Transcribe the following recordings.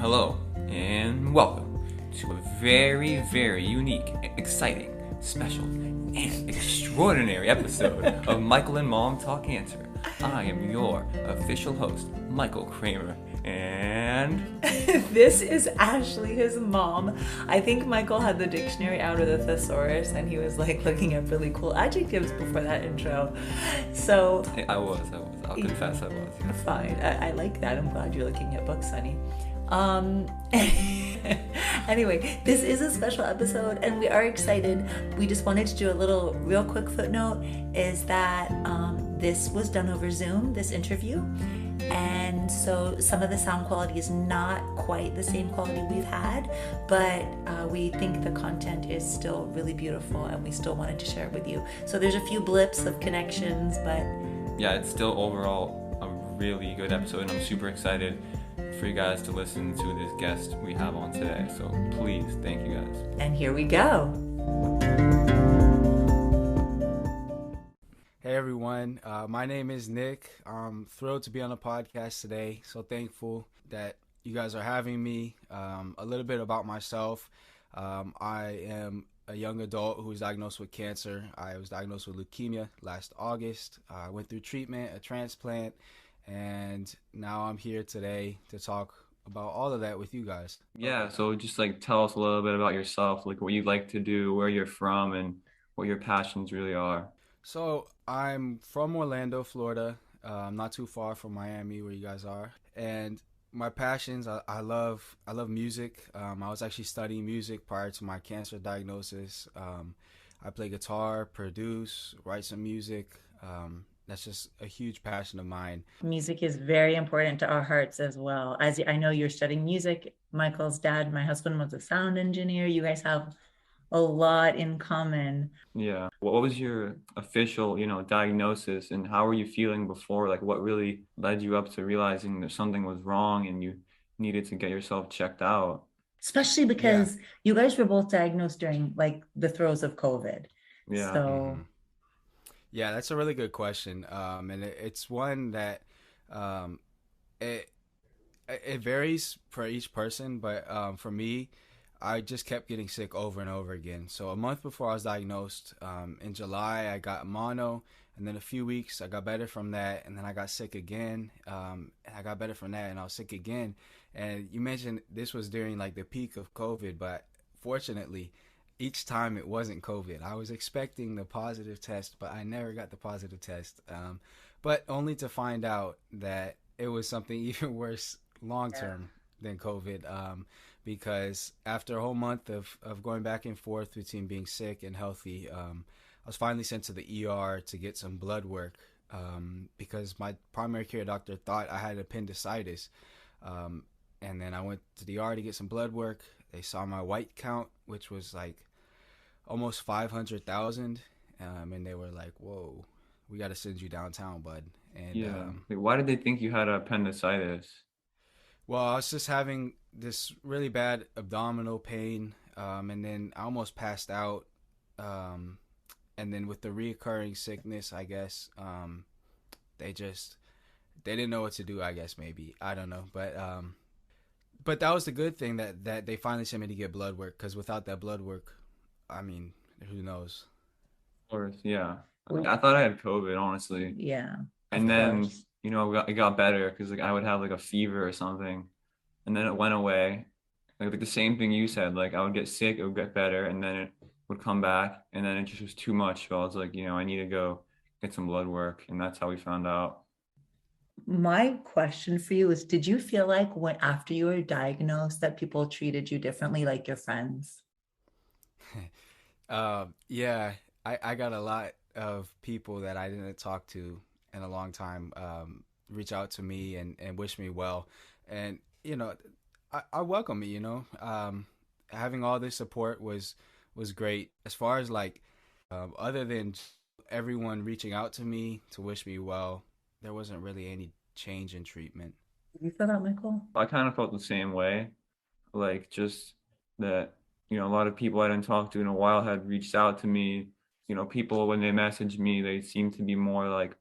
Hello, and welcome to a very, very unique, exciting, special, and extraordinary episode of Michael and Mom Talk Cancer. I am your official host, Michael Kramer, and This is Ashlee, his mom. I think Michael had the dictionary out of the thesaurus and he was like looking up really cool adjectives before that intro. So I was. I'll confess I was. Yeah. Fine. I like that. I'm glad you're looking at books, honey. Anyway, this is a special episode and we are excited. We just wanted to do a little real quick footnote is that this was done over Zoom, this interview. And so some of the sound quality is not quite the same quality we've had, but we think the content is still really beautiful and we still wanted to share it with you. So there's a few blips of connections, but Yeah, it's still overall a really good episode, and I'm super excited for you guys to listen to this guest we have on today. So please, thank you guys. and here we go. Hey everyone, my name is Nick. I'm thrilled to be on the podcast today. So thankful that you guys are having me. A little bit about myself. I am a young adult who was diagnosed with cancer. I was diagnosed with leukemia last August. I went through treatment, a transplant, and now I'm here today to talk about all of that with you guys. Yeah, so just like tell us a little bit about yourself, like what you like to do, where you're from, and what your passions really are. So I'm from Orlando, Florida, not too far from Miami, where you guys are. And my passions, I love music. I was actually studying music prior to my cancer diagnosis. I play guitar, produce, write some music. That's just a huge passion of mine. Music is very important to our hearts as well. As I know you're studying music, Michael's dad, my husband, was a sound engineer. You guys have a lot in common. Yeah. What was your official, diagnosis, and how were you feeling before? Like what really led you up to realizing that something was wrong and you needed to get yourself checked out? Especially Yeah. because you guys were both diagnosed during like the throes of COVID. Yeah. So Yeah, that's a really good question. And it's one that it it varies for each person, but for me, I just kept getting sick over and over again. So a month before I was diagnosed, in July, I got mono, and then a few weeks, I got better from that, and then I got sick again, and I got better from that, and I was sick again. And you mentioned this was during like the peak of COVID, but fortunately, each time it wasn't COVID. I was expecting the positive test, but I never got the positive test. But only to find out that it was something even worse long term than COVID. Because after a whole month of going back and forth between being sick and healthy, I was finally sent to the ER to get some blood work because my primary care doctor thought I had appendicitis. And then I went to the ER to get some blood work. They saw my white count, which was like almost 500,000. And they were like, whoa, we got to send you downtown, bud. And Yeah. Like, why did they think you had appendicitis? well, I was just having this really bad abdominal pain, and then I almost passed out. And then with the reoccurring sickness, I guess they didn't know what to do. I guess maybe I don't know, but that was the good thing that they finally sent me to get blood work, because without that blood work, I mean, who knows? Of course, yeah. I thought I had COVID, honestly. yeah, And of then, course. it got better because like I would have like a fever or something, and then it went away. Like the same thing you said, like I would get sick, it would get better, and then it would come back, and then it just was too much. So I was like, I need to go get some blood work, and that's how we found out. My question for you is, did you feel like when after you were diagnosed that people treated you differently, like your friends? Yeah, I got a lot of people that I didn't talk to in a long time reach out to me and wish me well. And, I welcome it, having all this support was great. As far as like, other than everyone reaching out to me to wish me well, there wasn't really any change in treatment. Did you feel that, Michael? I kind of felt the same way, like just that, a lot of people I didn't talk to in a while had reached out to me. People when they messaged me, they seemed to be more like,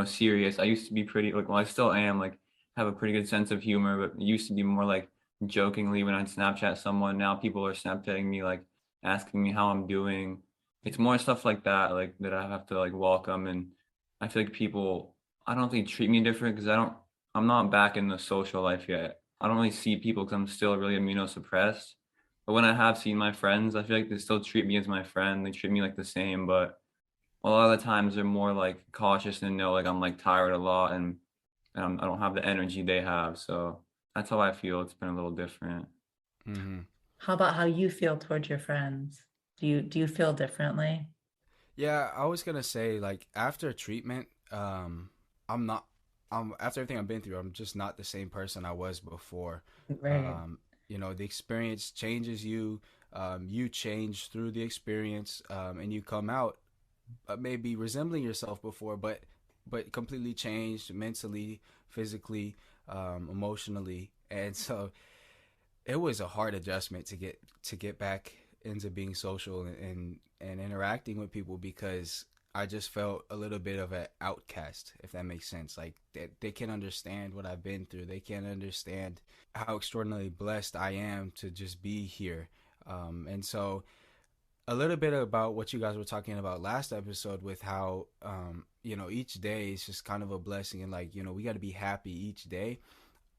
serious. I used to be pretty like, well, I still am like have a pretty good sense of humor, but it used to be more like jokingly when I'd Snapchat someone. Now people are Snapchatting me, like asking me how I'm doing. It's more stuff like that, like that I have to like welcome. And I feel like people, I don't think treat me different because I'm not back in the social life yet. I don't really see people because I'm still really immunosuppressed. But when I have seen my friends, I feel like they still treat me as my friend. They treat me like the same, but a lot of the times they're more like cautious and know like I'm like tired a lot and I don't have the energy they have. So that's how I feel. It's been a little different. Hmm. How about how you feel towards your friends? Do you feel differently? Yeah, I was gonna say like after treatment, I'm not. After everything I've been through, I'm just not the same person I was before. Right. Um, the experience changes you. You change through the experience, and you come out maybe resembling yourself before, but completely changed mentally, physically, emotionally, and so it was a hard adjustment to get back into being social and interacting with people because I just felt a little bit of an outcast, if that makes sense. Like they can understand what I've been through. They can understand how extraordinarily blessed I am to just be here. And so a little bit about what you guys were talking about last episode with how each day is just kind of a blessing and like we got to be happy each day.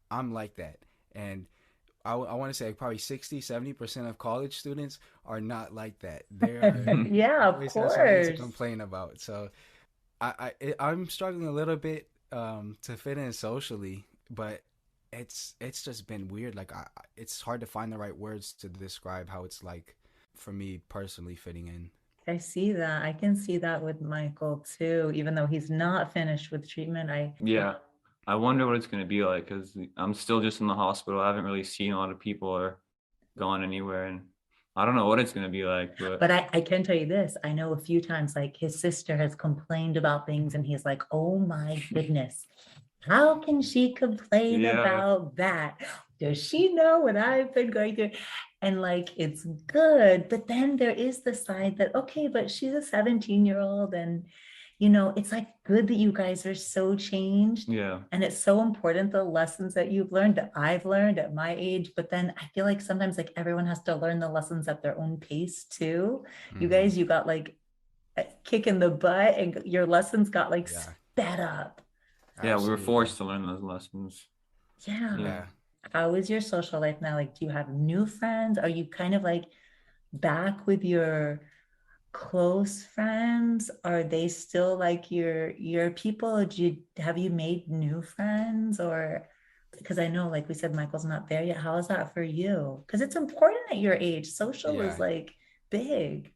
I'm like that. And I want to say probably 60-70% of college students are not like that. They Yeah, of always have something to course. complain about. So I'm struggling a little bit to fit in socially, but it's just been weird. Like it's hard to find the right words to describe how it's like for me personally fitting in. I see that. I can see that with Michael too, even though he's not finished with treatment. Yeah. I wonder what it's going to be like because I'm still just in the hospital. I haven't really seen a lot of people or gone anywhere. And I don't know what it's going to be like, but But I can tell you this. I know a few times like his sister has complained about things and he's like, oh my goodness, how can she complain yeah. about that? Does she know what I've been going through? And like, it's good. But then there is the side that, okay, but she's a 17-year-old and, it's like good that you guys are so changed. Yeah. And it's so important the lessons that you've learned that I've learned at my age. But then I feel like sometimes like everyone has to learn the lessons at their own pace too. You Hmm. guys, you got like a kick in the butt and your lessons got like Yeah, sped up. Yeah. We were absolutely. forced to learn those lessons. Yeah. Yeah. Yeah. How is your social life now? Like, do you have new friends? Are you kind of like back with your close friends? Are they still like your people? Have you made new friends or because I know, like we said, Michael's not there yet. How is that for you? Because it's important at your age. Social is Yeah. like big.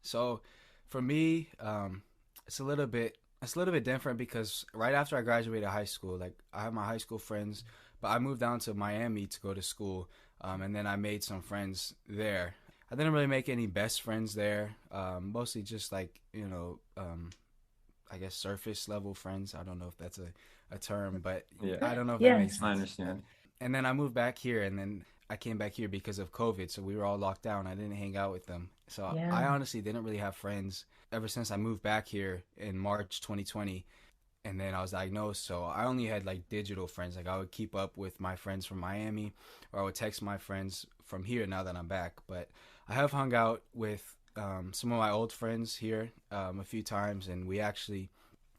So for me, it's a little bit different because right after I graduated high school, like I have my high school friends, but I moved down to Miami to go to school, and then I made some friends there. I didn't really make any best friends there, mostly just like I guess surface level friends. I don't know if that's a term, but Yeah. I don't know if that makes Yes. I sense. understand. And then I moved back here, and then I came back here because of COVID. So we were all locked down. I didn't hang out with them. So I Yeah. honestly didn't really have friends ever since I moved back here in March 2020. And then I was diagnosed. So I only had like digital friends. Like I would keep up with my friends from Miami, or I would text my friends from here now that I'm back. But I have hung out with some of my old friends here a few times, and we actually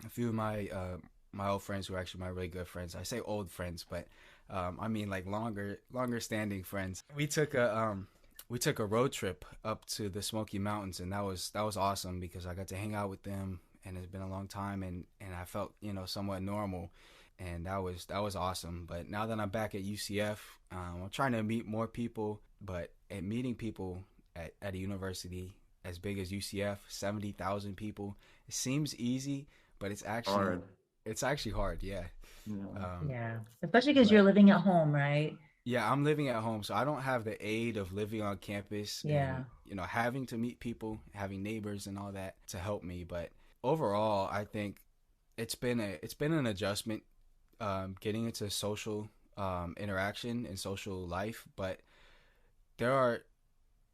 a few of my old friends who are actually my really good friends. I say old friends, but I mean like longer standing friends. We took a road trip up to the Smoky Mountains, and that was awesome because I got to hang out with them, and it's been a long time, and I felt somewhat normal, and that was awesome. But now that I'm back at UCF, I'm trying to meet more people, but at meeting people at a university as big as UCF, 70,000 people, it seems easy, but it's actually Hard. it's actually hard. Yeah. Yeah. Um, Yeah. Especially because you're but living at home, right? yeah, I'm living at home, so I don't have the aid of living on campus and Yeah. having to meet people, having neighbors and all that to help me. But overall, I think it's been an adjustment getting into social interaction and social life. But there are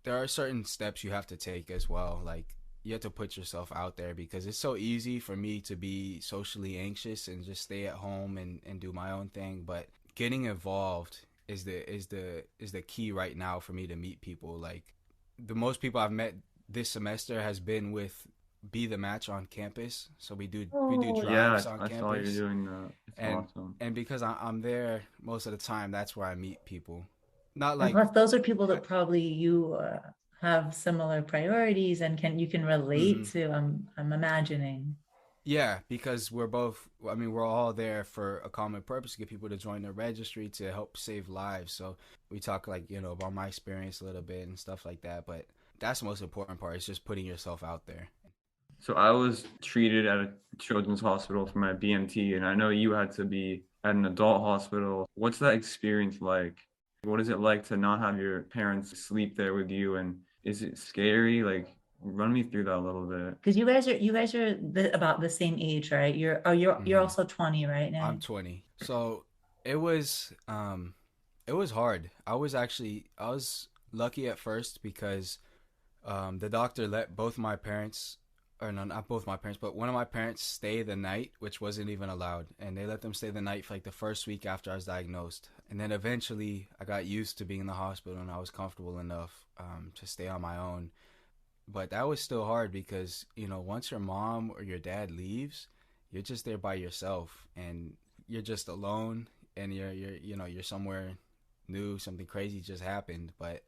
there are certain steps you have to take as well. Like you have to put yourself out there, because it's so easy for me to be socially anxious and just stay at home and do my own thing. But getting involved is the key right now for me to meet people. Like, the most people I've met this semester has been with Be the Match on campus. So we do Oh, drives Yeah, on I saw you campus, doing that. It's and awesome. because I'm there most of the time, that's where I meet people. Not and like plus those are people I, that probably you have similar priorities and can relate mm-hmm. to. I'm imagining. Yeah, because we're both, I mean, we're all there for a common purpose, to get people to join the registry to help save lives. So we talk, like, about my experience a little bit and stuff like that. But that's the most important part, is just putting yourself out there. So I was treated at a children's hospital for my BMT, and I know you had to be at an adult hospital. What's that experience like? What is it like to not have your parents sleep there with you? And is it scary? Like, run me through that a little bit. Because you guys are about the same age, right? You're Mm-hmm. also 20 right I'm now. 20. So it was, it was hard. I was lucky at first, because the doctor let both my parents, or no, not both my parents, but one of my parents stay the night, which wasn't even allowed. And they let them stay the night for like the first week after I was diagnosed. And then eventually I got used to being in the hospital, and I was comfortable enough to stay on my own. But that was still hard, because, once your mom or your dad leaves, you're just there by yourself, and you're just alone, and you're somewhere new. Something crazy just happened. But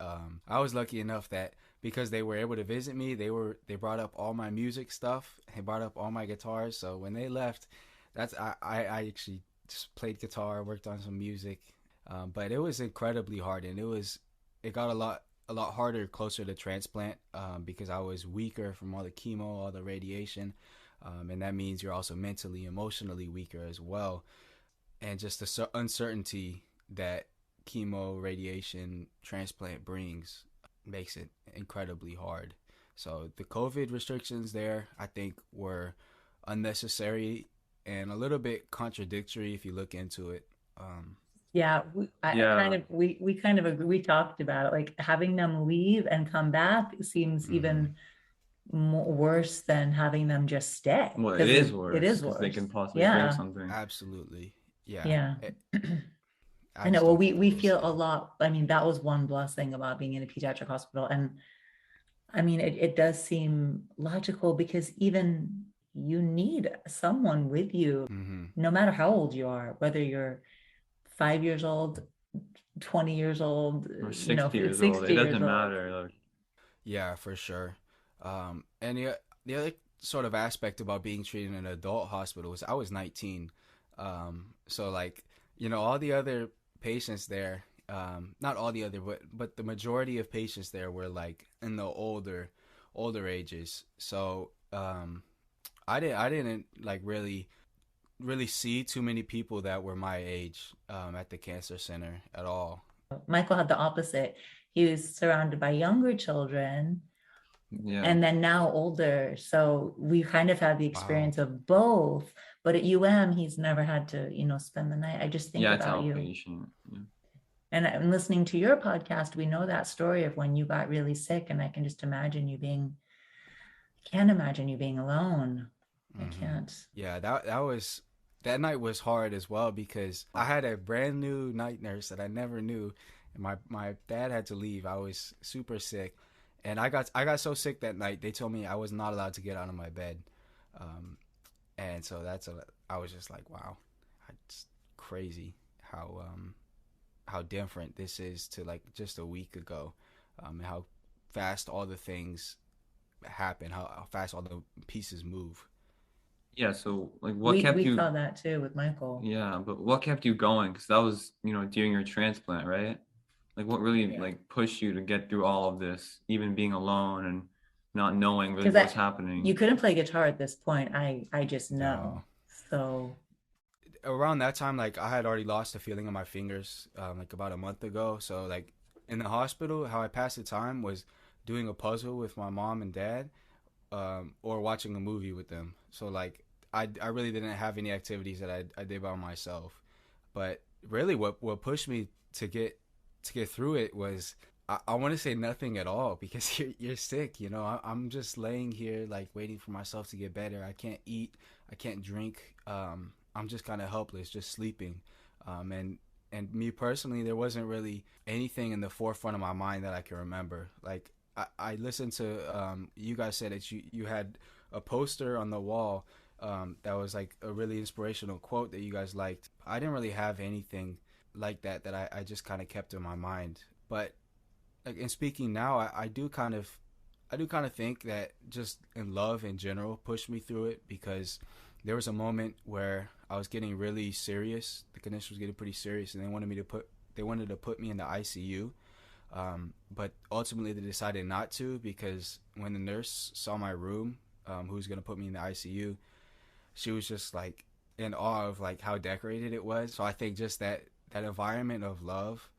I was lucky enough that, because they were able to visit me, they brought up all my music stuff. They brought up all my guitars. So when they left, I actually just played guitar, worked on some music. But it was incredibly hard, and it got a lot harder closer to transplant, because I was weaker from all the chemo, all the radiation, and that means you're also mentally, emotionally weaker as well. And just the uncertainty that chemo, radiation, transplant brings makes it incredibly hard. So the COVID restrictions there, I think, were unnecessary and a little bit contradictory if you look into it. Um, Yeah, I kind Yeah. of we kind of agree. We talked about it, like having them leave and come back seems mm-hmm. even worse than having them just stay Well, it because is it worse is because they worse. can possibly bring Yeah, something. Absolutely, yeah. yeah. I I know. just Well, don't we think it we was feel a safe. lot. I mean, that was one blessing about being in a pediatric hospital, and I mean, it does seem logical because even you need someone with you, Mm-hmm. no matter how old you are, whether you're 5 years old, 20 years old, Or 60 years old. 60 It years doesn't old. matter. Like, Yeah, for sure. And the other sort of aspect about being treated in an adult hospital was, I was 19. So like, all the other patients there, not all the other, but the majority of patients there were like in the older ages. So I didn't like really see too many people that were my age at the cancer center at all. Michael had the opposite. He was surrounded by younger children yeah. and then now older. So we kind of had the Wow. experience of both. But at UM, he's never had to, spend the night. I just think Yeah, it's about you. outpatient. Yeah. And I'm listening to your podcast. We know that story of when you got really sick, and I can just imagine can't imagine you being alone. I Mm-hmm. can't. Yeah, that night was hard as well, because I had a brand new night nurse that I never knew, and my dad had to leave. I was super sick, and I got so sick that night. They told me I was not allowed to get out of my bed, um, and so I was just like, wow, it's crazy how different this is to like just a week ago, and how fast all the things happen, how fast all the pieces move. Yeah, so like what We kept we you felt that too with Michael. yeah, but what kept you going? Because that was, during your transplant, right? Like what really Yeah. like pushed you to get through all of this, even being alone and not knowing really Because what was you happening. couldn't play guitar at this point. I just know. No, So around that time, like, I had already lost the feeling in my fingers, like about a month ago. So like in the hospital, how I passed the time was doing a puzzle with my mom and dad, or watching a movie with them. So like I really didn't have any activities that I did by myself. But really, what pushed me to get through it was I want to say nothing at all because you're sick. You know, I'm just laying here like waiting for myself to get better. I can't eat. I can't drink. I'm just kind of helpless, just sleeping. And me personally, there wasn't really anything in the forefront of my mind that I can remember. Like I listened to you guys said that you had a poster on the wall that was like a really inspirational quote that you guys liked. I didn't really have anything like that I just kind of kept in my mind. But like in speaking now, I do kind of think that just in love in general pushed me through it because there was a moment where I was getting really serious. The condition was getting pretty serious, and they wanted to put me in the ICU. But ultimately, they decided not to because when the nurse saw my room, who was gonna put me in the ICU, she was just like in awe of like how decorated it was. So I think just that environment of love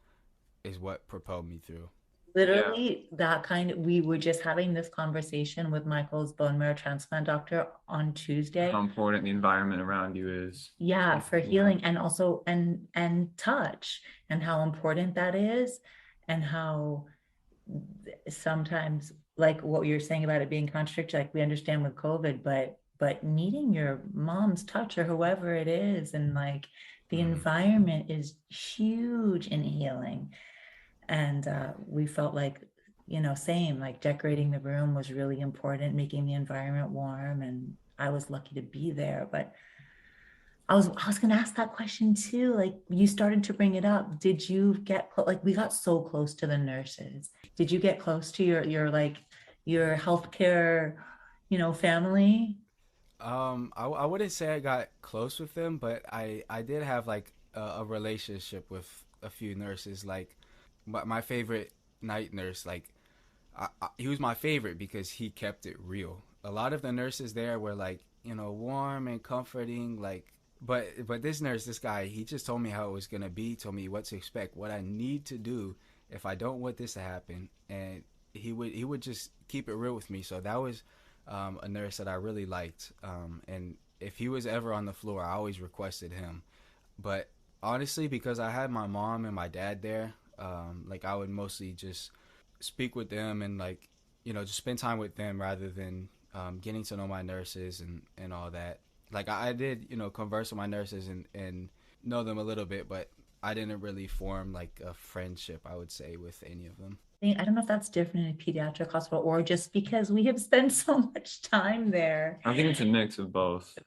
is what propelled me through. Yeah. Literally, that kind of, we were just having this conversation with Michael's bone marrow transplant doctor on How Tuesday. important the environment around you is. Yeah, for Yeah. healing and also and touch and how important that is and how sometimes like what you're saying about it being contradictory, like we understand with COVID, but needing your mom's touch or whoever it is, and like the Mm-hmm. environment is huge in healing. And we felt like, same, like decorating the room was really important, making the environment warm, and I was lucky to be there. But I was gonna ask that question too. Like you started to bring it up. Did you get like we got so close to the nurses? Did you get close to your like your healthcare, family? I wouldn't say I got close with them, but I did have like a relationship with a few nurses. Like my favorite night nurse, like he was my favorite because he kept it real. A lot of the nurses there were like warm and comforting, like but this nurse, this guy, he just told me how it was gonna be, told me what to expect, what I need to do if I don't want this to happen, and he would just keep it real with me. So that was a nurse that I really liked, and if he was ever on the floor, I always requested him. But honestly, because I had my mom and my dad there, like I would mostly just speak with them and like just spend time with them rather than getting to know my nurses and all that. Like I did converse with my nurses and know them a little bit, but I didn't really form like a friendship, I would say, with any of them. I don't know if that's different in a pediatric hospital or just because we have spent so much time there. I think it's a mix of both. I'd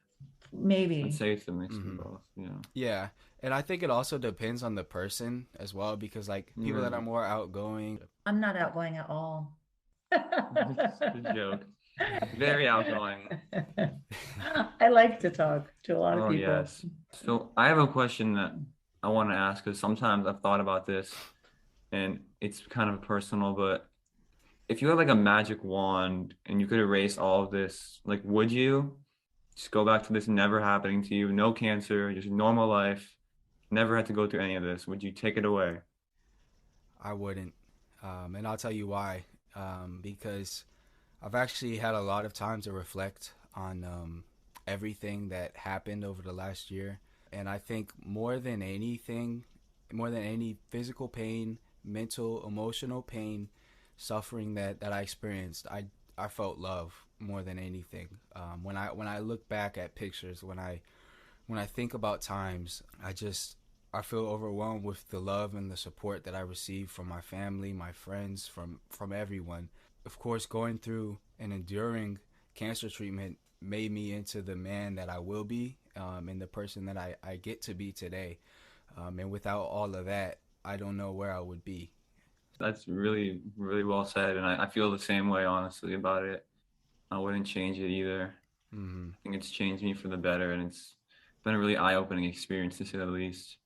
Maybe. say it's a mix of Mm-hmm. both. Yeah. Yeah, and I think it also depends on the person as well because like people that are Right. more outgoing. I'm not outgoing at all. It's a joke. Very outgoing. I like to talk to a lot of Oh, people. yes. So I have a question that I want to ask because sometimes I've thought about this and it's kind of personal, but if you had like a magic wand and you could erase all of this, like would you just go back to this never happening to you, no cancer, just normal life, never had to go through any of this? Would you take it away? I wouldn't, and I'll tell you why. Because I've actually had a lot of time to reflect on everything that happened over the last year, and I think more than anything, more than any physical pain, mental, emotional pain, suffering that I experienced, I felt love more than anything. When I look back at pictures, when I think about times, I feel overwhelmed with the love and the support that I received from my family, my friends, from everyone. Of course, going through and enduring cancer treatment made me into the man that I will be, and the person that I get to be today. And without all of that, I don't know where I would be. That's really, really well said. And I feel the same way, honestly, about it. I wouldn't change it either. Mm-hmm. I think it's changed me for the better, and it's been a really eye-opening experience to say the least.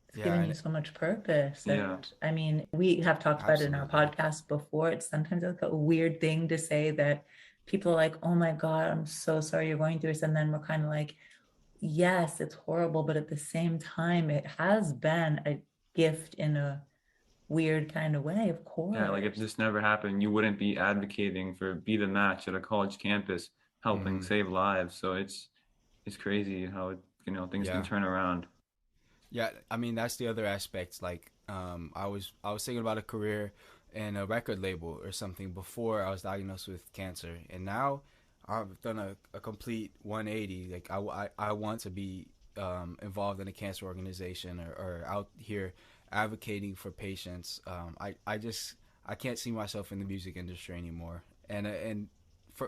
It's Yeah, given you and so much purpose. Yeah. And I mean, we have talked about it in our absolutely. podcast before. It's sometimes like a weird thing to say that people are like, oh my God, I'm so sorry you're going through this. And then we're kind of like, yes, it's horrible. But at the same time, it has been a gift in a weird kind of way, of Yeah, like if course. this never happened, you wouldn't be advocating for Be the Match at a college campus, helping Mm-hmm. save lives. So it's crazy how things can Yeah. turn around. Yeah, I mean that's the other aspect. Like, I was thinking about a career in a record label or something before I was diagnosed with cancer, and now I've done a complete 180. Like I want to be involved in a cancer organization, or out here advocating for patients. I can't see myself in the music industry anymore, and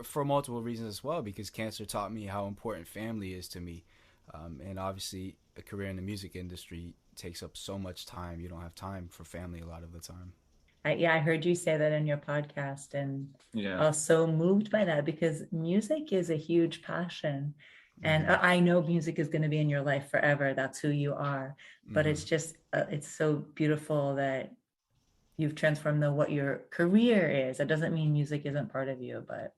for multiple reasons as well, because cancer taught me how important family is to me, and obviously a career in the music industry takes up so much time. You don't have time for family a lot of the time. Yeah, I heard you say that in your podcast, and Yeah. I was so moved by that because music is a huge passion. And Mm-hmm. I know music is going to be in your life forever. That's who you are. But Mm-hmm. it's just, it's so beautiful that you've transformed what your career is. That doesn't mean music isn't part of you, but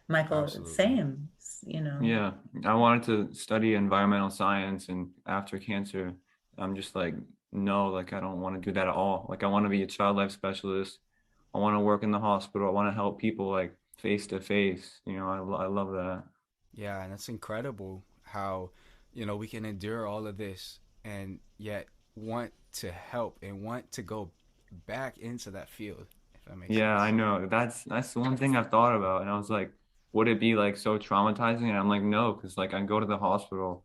Michael, Absolutely. same, you know. Yeah. I wanted to study environmental science, and after cancer, I'm just like, no, like I don't want to do that at all. Like I want to be a child life specialist. I want to work in the hospital. I want to help people like face to face. I love that. Yeah, and it's incredible how, we can endure all of this and yet want to help and want to go back into that field, if that makes Yeah, I sense. know. That's the one thing I've thought about. And I was like, would it be like so traumatizing? And I'm like, no, because like I go to the hospital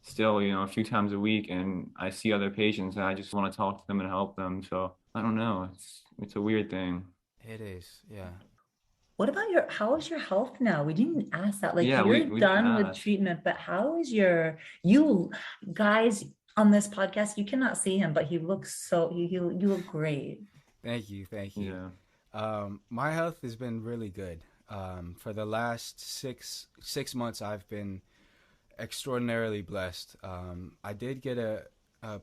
still, a few times a week, and I see other patients and I just want to talk to them and help them. So I don't know. It's a weird thing. It is, yeah. What about how is your health now? We didn't ask that. Like Yeah, you're we didn't done with ask. treatment, but how is you guys on this podcast? You cannot see him, but he looks you look great. Thank you, thank you. Yeah. My health has been really good. For the last six months, I've been extraordinarily blessed. I did get a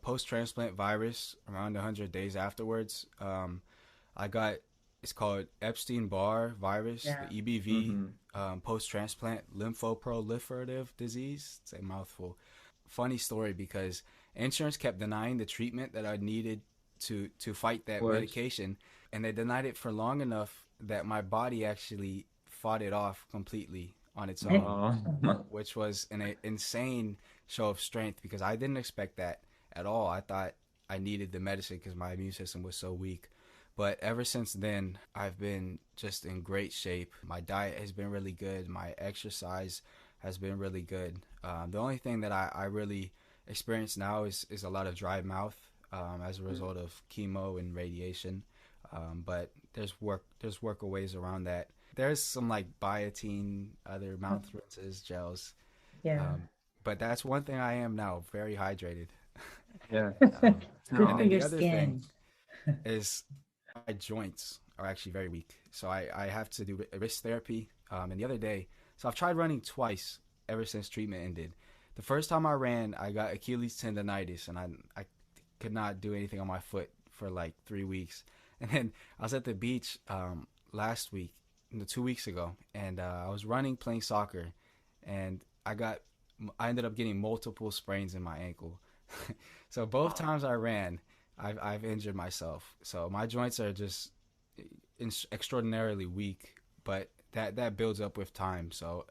post transplant virus around 100 days afterwards. I got it's called Epstein-Barr virus, Yeah. the EBV, Hmm. post transplant lymphoproliferative disease. It's a mouthful. Funny story because insurance kept denying the treatment that I needed to fight Of that course. medication, and they denied it for long enough that my body actually fought it off completely on its own, Oh, which was an insane show of strength because I didn't expect that at all. I thought I needed the medicine because my immune system was so weak. But ever since then, I've been just in great shape. My diet has been really good. My exercise has been really good. The only thing that I really experience now is a lot of dry mouth as a result of chemo and radiation. But there's workaways around that. There's some like biotin, other mouth rinses, gels. Yeah. Um, but that's one thing I am now, very hydrated. yeah. Um, It's good and for Oh, then your the other thing skin. is my joints are actually very weak. So I have to do wrist therapy. And the other day, so I've tried running twice ever since treatment ended. The first time I ran, I got Achilles tendonitis, and I could not do anything on my foot for like 3 weeks. And then I was at the beach last week, 2 weeks ago, and I was running, playing soccer, and I ended up getting multiple sprains in my ankle. So both times I ran, I've injured myself. So my joints are just extraordinarily weak, but that builds up with time. So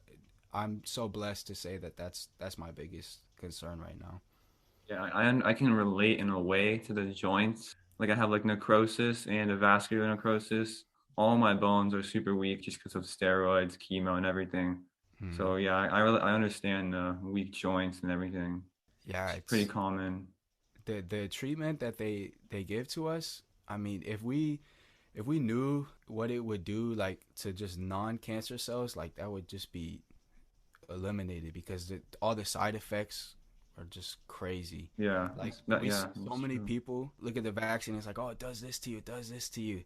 I'm so blessed to say that that's my biggest concern right now. yeah. I can relate in a way to the joints. Like I have like necrosis and a vascular necrosis. All my bones are super weak just because of steroids, chemo, and everything. Hmm. So yeah, I understand weak joints and everything. Yeah, It's pretty it's common. the treatment that they give to us. I mean, if we knew what it would do, like to just non-cancer cells, like that would just be eliminated because all the side effects are just crazy. Yeah, Like we yeah, see so that's many true. people look at the vaccine. It's like, oh, it does this to you, it does this to you,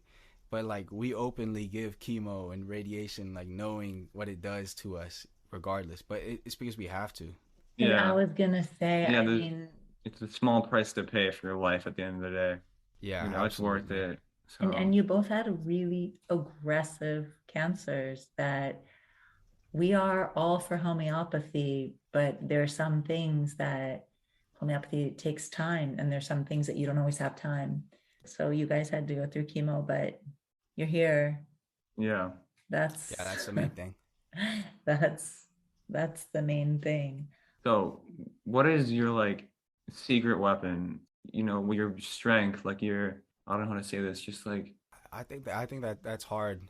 but like we openly give chemo and radiation, like knowing what it does to us, regardless. But it's because we have to. And I Yeah, was gonna say, yeah. I mean, It's a small price to pay for your life at the end of the day. Yeah, It's worth absolutely. it. and So you both had really aggressive cancers that we are all for homeopathy, but there are some things that homeopathy takes time, and there's some things that you don't always have time. So you guys had to go through chemo, but you're here. yeah. Yeah, That's that's the main thing. that's that's the main thing. So what is your like secret weapon? Your strength, like your I don't know how to say this, just like I think that that's hard.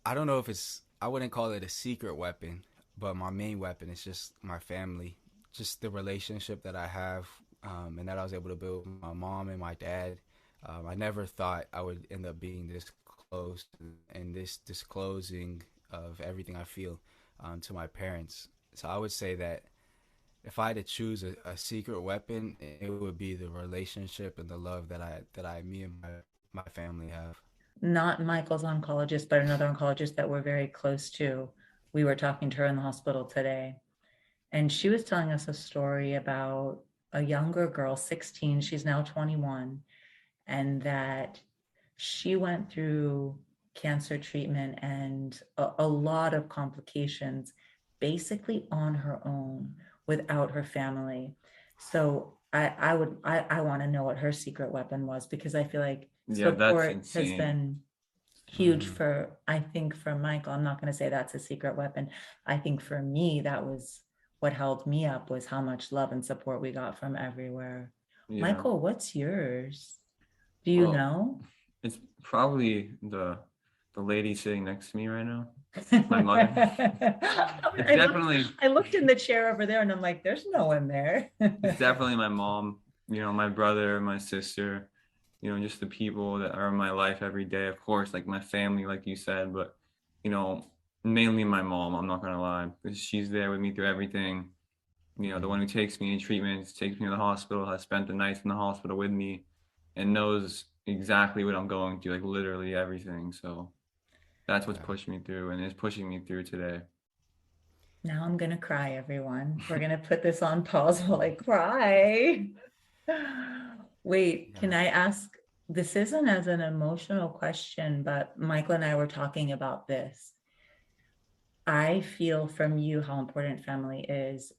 I don't know if it's. I wouldn't call it a secret weapon, but my main weapon is just my family, just the relationship that I have, and that I was able to build with my mom and my dad. I never thought I would end up being this close and this disclosing of everything I feel to my parents. So I would say that if I had to choose a secret weapon, it would be the relationship and the love that me and my family have. Not Michael's oncologist, but another oncologist that we're very close to. We were talking to her in the hospital today, and she was telling us a story about a younger girl, 16, she's now 21, and that she went through cancer treatment and a lot of complications basically on her own without her family. So I want to know what her secret weapon was, because I feel like Yeah, that's support has insane. been huge Mm-hmm. for, I think, for Michael. I'm not going to say that's a secret weapon. I think for me, that was what held me up, was how much love and support we got from everywhere. Yeah. Michael, what's yours? Do you Well, know? it's probably the lady sitting next to me right now. My mother. It's I looked, definitely I looked in the chair over there and I'm like, there's no one there. it's definitely my mom, my brother, my sister, just the people that are in my life every day. Of course, like my family, like you said, but you know, mainly my mom, I'm not gonna lie, because she's there with me through everything. The one who takes me in treatments, takes me to the hospital, has spent the nights in the hospital with me, and knows exactly what I'm going through, like literally everything. So that's what's Yeah. pushed me through and is pushing me through today. Now I'm gonna cry, everyone. We're gonna put this on pause while I cry. Wait, can Yeah. I ask? This isn't as an emotional question, but Michael and I were talking about this. I feel from you how important family is.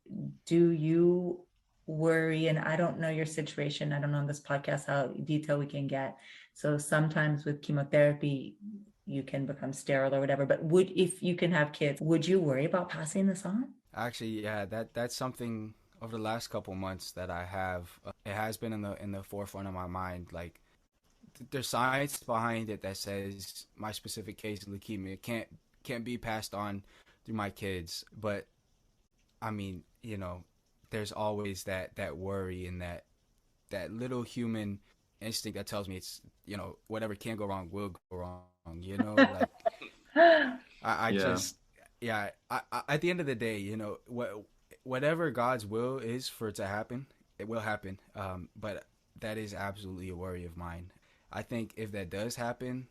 Do you worry? And I don't know your situation. I don't know on this podcast how detailed we can get. So sometimes with chemotherapy, you can become sterile or whatever. But if you can have kids, would you worry about passing this on? Actually, yeah, that's something over the last couple months that I have. It has been in the forefront of my mind. Like there's science behind it that says my specific case of leukemia can't be passed on through my kids. But I mean, there's always that worry and that little human instinct that tells me it's whatever can go wrong will go wrong. Like I Yeah. just yeah. At the end of the day, whatever God's will is for it to happen, it will happen. But that is absolutely a worry of mine. I think if that does happen,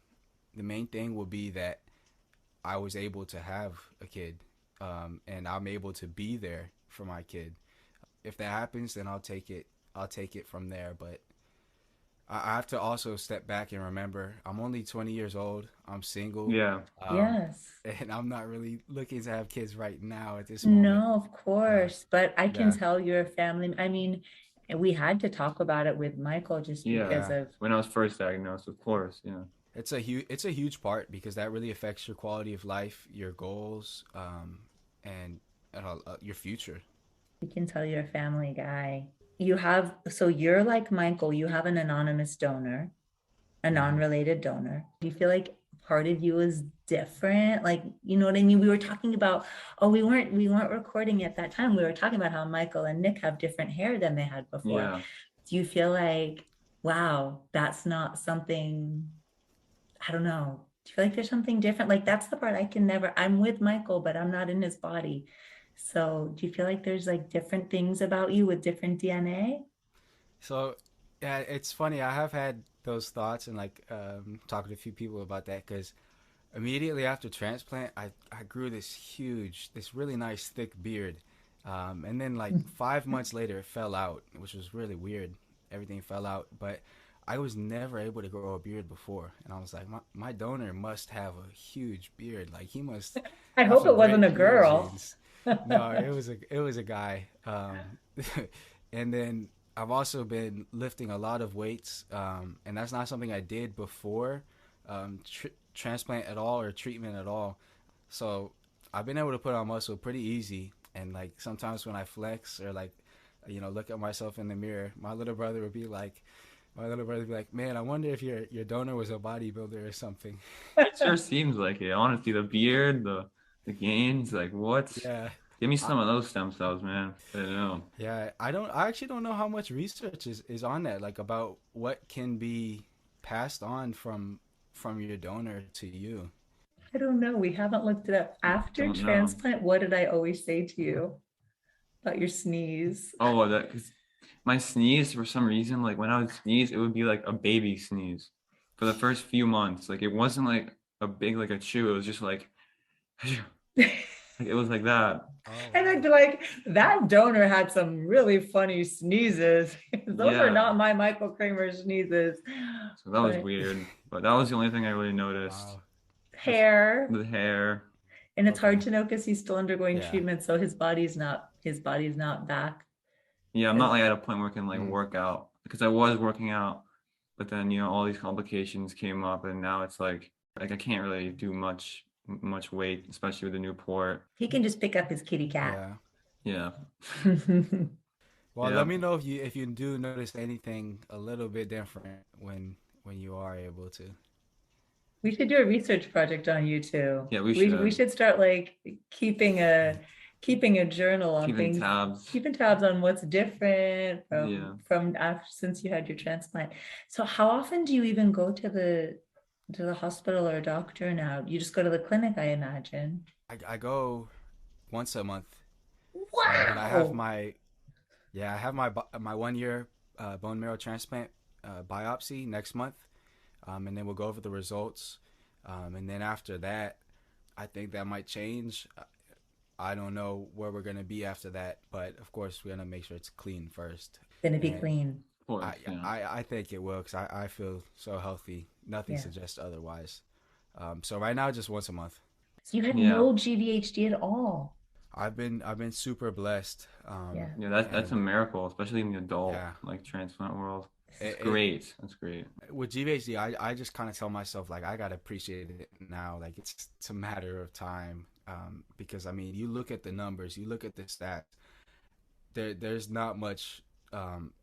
the main thing will be that I was able to have a kid, and I'm able to be there for my kid. If that happens, then I'll take it. I'll take it from there. But I have to also step back and remember I'm only 20 years old. I'm single, Yeah. um, Yes. and I'm not really looking to have kids right now at this moment. No, of Uh, course. But I can yeah, tell your family. I mean, we had to talk about it with Michael just Yeah. because yeah. of, When I was first diagnosed, of course. Yeah. It's a huge part because that really affects your quality of life, your goals, and your future. we can tell you're a family guy. You have, so you're like Michael, you have an anonymous donor, a Hmm. non-related donor. Do you feel like part of you is different? Like, you know what I mean? We were talking about, oh, we weren't recording at that time. We were talking about how Michael and Nick have different hair than they had before. Yeah. Do you feel like, wow, that's not something, I don't know. Do you feel like there's something different? Like that's the part I can never, I'm with Michael, but I'm not in his body. So do you feel like there's like different things about you with different DNA? So, yeah, it's funny. I have had those thoughts and like talking to a few people about that because immediately after transplant, I grew this really nice thick beard, and then like 5 months later, it fell out, which was really weird. Everything fell out, but I was never able to grow a beard before, and I was like, my donor must have a huge beard. Like he must I have hope some it wasn't great a beard girl. genes. No, it was a guy, and then I've also been lifting a lot of weights, and that's not something I did before transplant at all or treatment at all. So I've been able to put on muscle pretty easy. And like sometimes when I flex or like, look at myself in the mirror, my little brother would be like, My little brother would be like, "Man, I wonder if your donor was a bodybuilder or something." It sure seems like it. I want to see the beard, the gains. Like what? Yeah. Give me I, some of those stem cells, man. I don't know. yeah, I actually don't know how much research is on that, like about what can be passed on from your donor to you. I don't know. We haven't looked it up. After Don't know. transplant, what did I always say to you about your sneeze? Oh, well, that because my sneeze for some reason, like when I would sneeze, it would be like a baby sneeze for the first few months. Like it wasn't like a big like a chew. It was just like, like it was like that. Oh And I'd wow. be like, that donor had some really funny sneezes. Those are Yeah. not my Michael Kramer sneezes. So that was But weird. But that was the only thing I really noticed. Wow. Just hair. the hair. And it's hard Okay. to know because he's still undergoing Yeah. treatment, so his body's not back Yeah, I'm not as like at a point where I can like Mm. work out because I was working out, but then all these complications came up, and now it's like I can't really do much weight, especially with the new port. he can just pick up his kitty cat. Yeah. Yeah, Well, yeah, let me know if you do notice anything a little bit different when you are able to. We should do a research project on you too. yeah. We We should should start like keeping a journal on keeping things, tabs. keeping tabs on what's different from Yeah, from after since you had your transplant. So how often do you even go to the hospital or doctor now? You just go to the clinic, I imagine. I go once a month, but I have Wow. my yeah I have my 1 year bone marrow transplant biopsy next month, and then we'll go over the results, and then after that, I think that might change. I don't know where we're gonna be after that, but of course we're gonna make sure it's clean first, Gonna be and clean. of course. Yeah, I think it will because I feel so healthy. Nothing Yeah. suggests otherwise. So right now, just once a month. So you had yeah, no GVHD at all. I've been super blessed. Yeah. yeah. That's a And miracle, especially in the adult yeah, like transplant world. It's it great. That's great. with GVHD, I just kind of tell myself like I gotta appreciate it now. Like it's a matter of time. Because I mean, you look at the numbers, you look at the stats. There's not much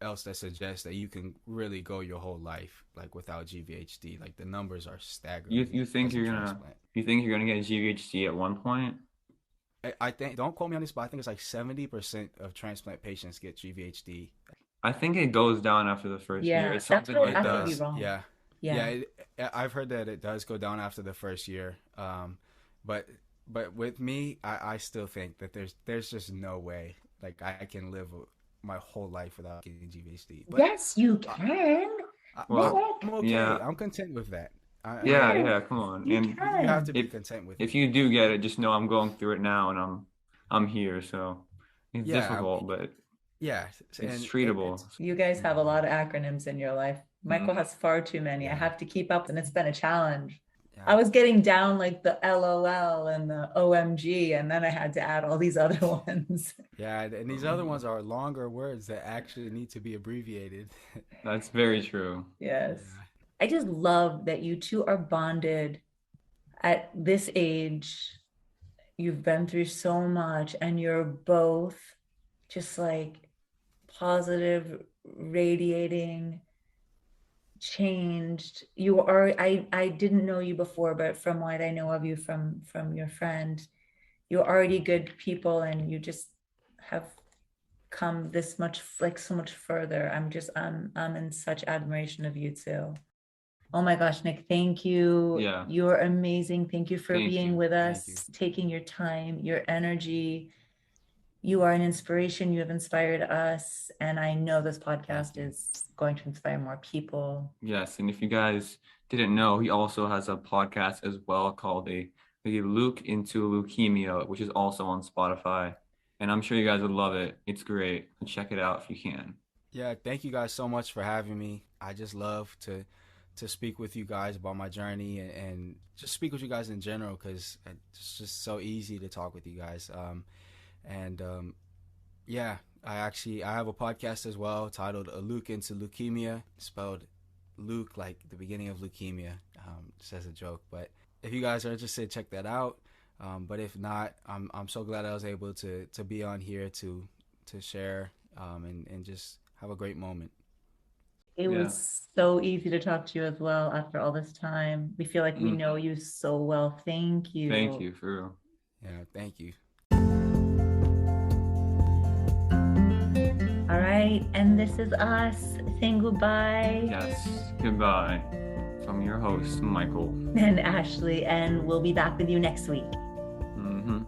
else that suggests that you can really go your whole life like without GVHD. Like the numbers are You staggering you think as a you're gonna transplant. you think you're gonna get GVHD at one point? I think don't quote me on this, but I think it's like 70% of transplant patients get GVHD. I think it goes down after the first year. Yeah. It's That's something what It like I could that. be does, wrong. yeah, yeah. Yeah. I've heard that it does go down after the first year. But but with me, I still think that there's just no way like I can live my whole life without getting GVHD. But Yes, you I, can. I'm Well, Nick, okay. yeah, I'm content with that. yeah, yes, yeah. Come on. you And You have to can. be if content with if it. you do get it, just know I'm going through it now, and I'm here. So it's Yeah, difficult, but yeah, it's and treatable. it's You guys have a lot of acronyms in your life. Michael Mhm. has far too many. I yeah, have to keep up, and it's been a challenge. I yeah, was getting down like the LOL and the OMG, and then I had to add all these other ones. yeah. And these other ones are longer words that actually need to be abbreviated. That's very true. Yes. Yeah. I just love that you two are bonded at this age. You've been through so much, and you're both just like positive, radiating, changed. You are I didn't know you before, but from what I know of you from your friend, you're already good people, and you just have come this much, like so much further. I'm in such admiration of you too. Oh my gosh, Nick, thank you. Yeah. You're amazing. Thank you for Thank being you. with Thank you. us, taking your time, your energy. You are an inspiration. You have inspired us. And I know this Thank podcast you. is going to inspire more people. Yes, and if you guys didn't know, he also has a podcast as well called a Luke into Leukemia, which is also on Spotify. And I'm sure you guys would love it. It's great. Check it out if you can. Yeah, thank you guys so much for having me. I just love to speak with you guys about my journey and just speak with you guys in general because it's just so easy to talk with you guys. And yeah, I have a podcast as well titled A Luke into Leukemia, spelled Luke like the beginning of leukemia, just as a joke. But if you guys are interested, check that out. But if not, I'm so glad I was able to be on here to share and just have a great moment. It Yeah. was so easy to talk to you as well after all this time. We feel like we Mm. know you so well. Thank Thank you. you for real. Yeah, thank you. All right, and this is us saying goodbye. Yes. Goodbye from your host, Michael. And Ashlee, and we'll be back with you next week. Hmm.